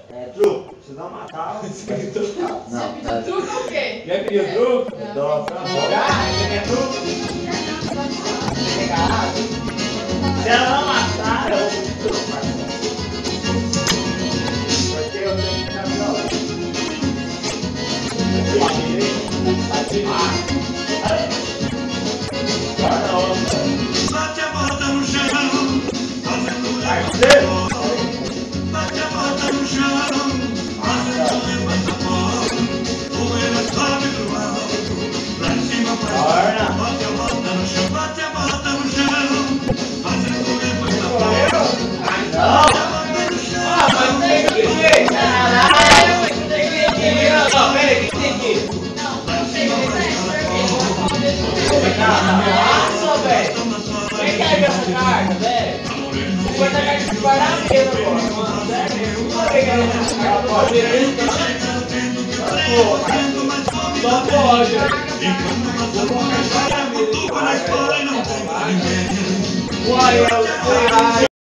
É truco. Se não matar, você vai trucar. Não, tá. Truco o quê? Já pediu truco? Dó, Jogar? Você quer truco? Você quer carrado? se ela não matar, eu vou trucar. Porque eu tenho que ficar violando. Guarda outra. Bate a bota no chão, fazendo Parceiro. bate a bota no chão, fazendo levanta-pó. Poeira sobe do alto, pra cima, pra Torna. cima. Bate a bota no chão, bate a bota no chão, fazendo levanta-pó. Não. Bate a bota no chão. Mas tem que ir! Caralho! Tem que ir! Não, pera aí, tem que ir! Nossa, velho! Quem caiu essa carta, velho? Foi na carta de guardar mesmo agora, mano. Sério? Não vai pegar essa carta, pode ver isso, só pode. Vou colocar guardar mesmo. Na escola e não tem pra ninguém. Uai,